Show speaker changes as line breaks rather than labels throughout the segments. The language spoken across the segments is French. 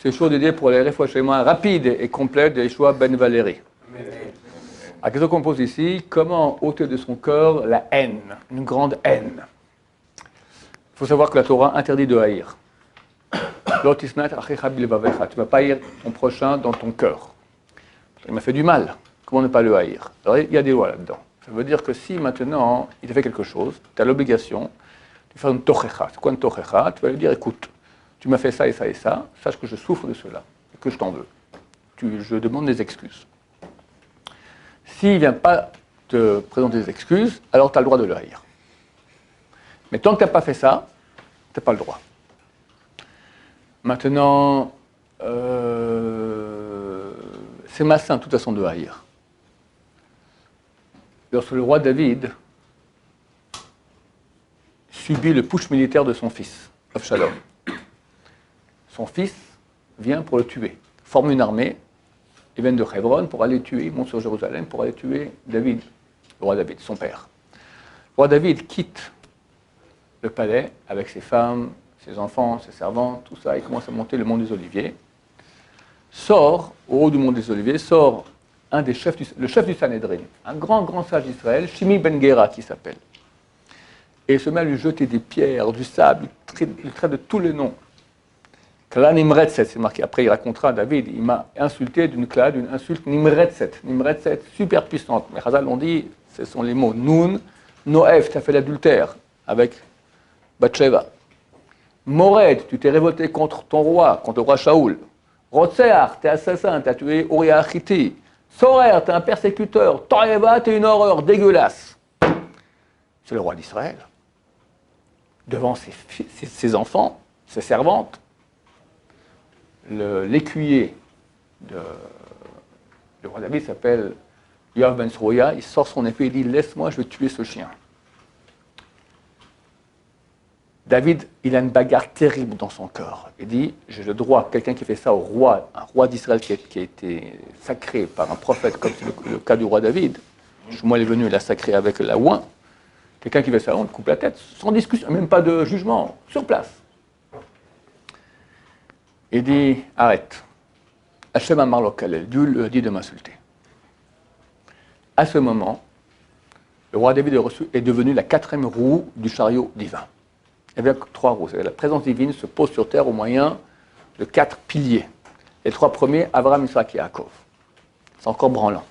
C'est chaud d'aider pour les réfouachements rapides et complets de Yeshua Ben Valérie. La question qu'on pose ici, comment ôter de son cœur la haine, une grande haine? Il faut savoir que la Torah interdit de haïr. Tu ne vas pas haïr ton prochain dans ton cœur. Il m'a fait du mal. Comment ne pas le haïr? Alors, il y a des lois là-dedans. Ça veut dire que si maintenant il te fait quelque chose, tu as l'obligation de faire une tochecha. C'est quoi une tochecha? Tu vas lui dire, écoute, tu m'as fait ça et ça et ça, sache que je souffre de cela et que je t'en veux. Je demande des excuses. S'il ne vient pas te présenter des excuses, alors tu as le droit de le haïr. Mais tant que tu n'as pas fait ça, tu n'as pas le droit. Maintenant, c'est malsain de toute façon de haïr. Lorsque le roi David subit le putsch militaire de son fils, Avshalom, son fils vient pour le tuer, forme une armée, il vient de Hebron pour aller tuer, il monte sur Jérusalem pour aller tuer David, le roi David, son père. Le roi David quitte le palais avec ses femmes, ses enfants, ses servantes, tout ça, il commence à monter le mont des Oliviers, sort, au haut du mont des Oliviers, sort le chef du Sanhédrin, un grand sage d'Israël, Shimi Ben Gera qui s'appelle. Et il se met à lui jeter des pierres, du sable, il traite de tous les noms. Kla Nimretzet, c'est marqué. Après, il racontera, David, il m'a insulté d'une insulte Nimretzet. Nimretzet, super puissante. Mais Chazal l'ont dit, ce sont les mots Nun, Noef, tu as fait l'adultère avec Bathsheba. Mored, tu t'es révolté contre ton roi, contre le roi Shaoul. Rotseach, t'es assassin, t'as tué Uriah Achiti. Sorer, t'es un persécuteur. Toeva, t'es une horreur dégueulasse. C'est le roi d'Israël. Devant ses enfants, ses servantes, l'écuyer du roi David s'appelle Yoav Ben Srouya, il sort son épée et dit « Laisse-moi, je vais tuer ce chien ». David, il a une bagarre terrible dans son cœur. Il dit « J'ai le droit, quelqu'un qui fait ça au roi, un roi d'Israël qui a été sacré par un prophète, comme c'est le cas du roi David. Moi, il est venu, il l'a sacré avec la ouin. Quelqu'un qui fait ça, on le coupe la tête, sans discussion, même pas de jugement, sur place. » Il dit, arrête. Hachem Amar Lo Kalel, Dieu lui a dit de m'insulter. À ce moment, le roi David est devenu la 4e roue du chariot divin. Il y avait 3 roues. La présence divine se pose sur terre au moyen de 4 piliers. Les 3 premiers, Abraham, Isaac et Yaakov. C'est encore branlant.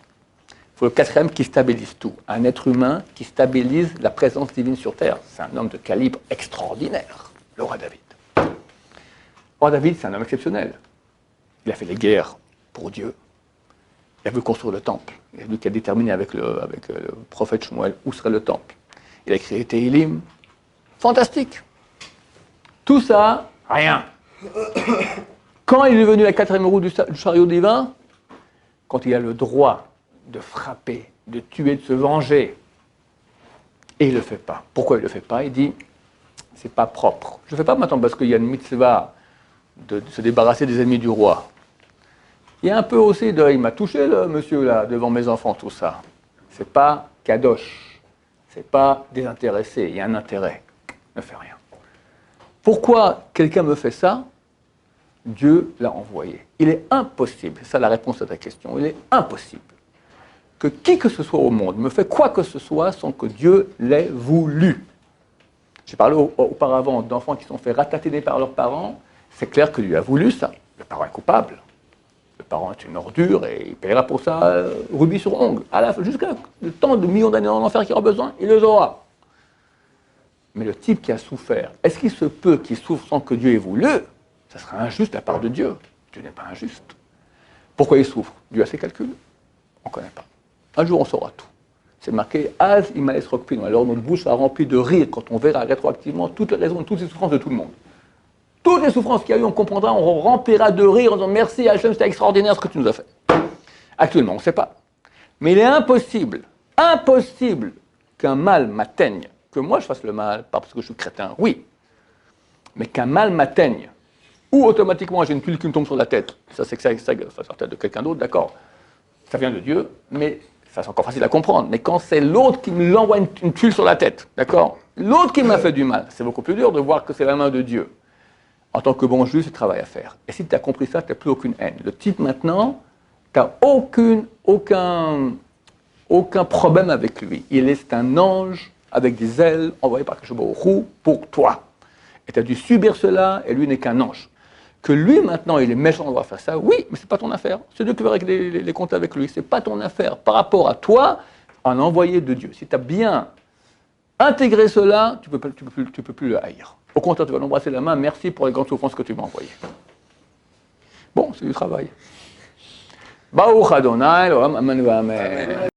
Il faut le 4e qui stabilise tout. Un être humain qui stabilise la présence divine sur terre. C'est un homme de calibre extraordinaire, le roi David. Le roi David, c'est un homme exceptionnel. Il a fait les guerres pour Dieu. Il a voulu construire le temple. Il a voulu qu'il a déterminé avec le prophète Shmuel où serait le temple. Il a créé Tehillim. Fantastique. Tout ça, rien. Quand il est devenu la 4e roue du chariot divin, quand il a le droit de frapper, de tuer, de se venger, et il ne le fait pas. Pourquoi il ne le fait pas? Il dit, c'est pas propre. Je ne le fais pas maintenant parce qu'il y a une mitzvah de se débarrasser des ennemis du roi. Il y a un peu aussi il m'a touché le monsieur là, devant mes enfants, tout ça. C'est pas kadosh, c'est pas désintéressé, il y a un intérêt. Ne fait rien. Pourquoi quelqu'un me fait ça? Dieu l'a envoyé. Il est impossible, c'est ça la réponse à ta question, il est impossible que qui que ce soit au monde me fait quoi que ce soit sans que Dieu l'ait voulu. J'ai parlé auparavant d'enfants qui sont fait ratatiner par leurs parents. C'est clair que Dieu a voulu ça. Le parent est coupable. Le parent est une ordure et il paiera pour ça rubis sur ongle. Jusqu'à le temps de millions d'années en enfer qu'il aura besoin, il les aura. Mais le type qui a souffert, est-ce qu'il se peut qu'il souffre sans que Dieu ait voulu? Ça serait injuste de la part de Dieu. Dieu n'est pas injuste. Pourquoi il souffre? Dieu a ses calculs. On ne connaît pas. Un jour, on saura tout. C'est marqué « Az imales rokpin ». Alors notre bouche sera remplie de rire quand on verra rétroactivement toutes les raisons, toutes les souffrances de tout le monde. Toutes les souffrances qu'il y a eu, on comprendra, on remplira de rire en disant « Merci Hachem, c'était extraordinaire ce que tu nous as fait ». Actuellement, on ne sait pas. Mais il est impossible qu'un mal m'atteigne, que moi je fasse le mal, pas parce que je suis chrétien, oui, mais qu'un mal m'atteigne, ou automatiquement j'ai une tuile qui me tombe sur la tête, ça c'est que ça sur la tête de quelqu'un d'autre, d'accord, ça vient de Dieu, mais ça c'est encore facile à comprendre, mais quand c'est l'autre qui me l'envoie une tuile sur la tête, d'accord, l'autre qui m'a fait du mal, c'est beaucoup plus dur de voir que c'est la main de Dieu. En tant que bon juif, c'est travail à faire. Et si tu as compris ça, tu n'as plus aucune haine. Le type maintenant, tu n'as aucun problème avec lui. Il est un ange avec des ailes envoyées par Akadosh Baruch Hu pour toi. Et tu as dû subir cela, et lui n'est qu'un ange. Que lui, maintenant, il est méchant, on va faire ça, oui, mais ce n'est pas ton affaire. C'est Dieu qui va régler les comptes avec lui. Ce n'est pas ton affaire. Par rapport à toi, un envoyé de Dieu. Si tu as bien intégré cela, tu ne peux plus le haïr. Au contraire, tu vas l'embrasser la main. Merci pour les grandes souffrances que tu m'as envoyées. Bon, c'est du travail. Baruch Adonai, Amen.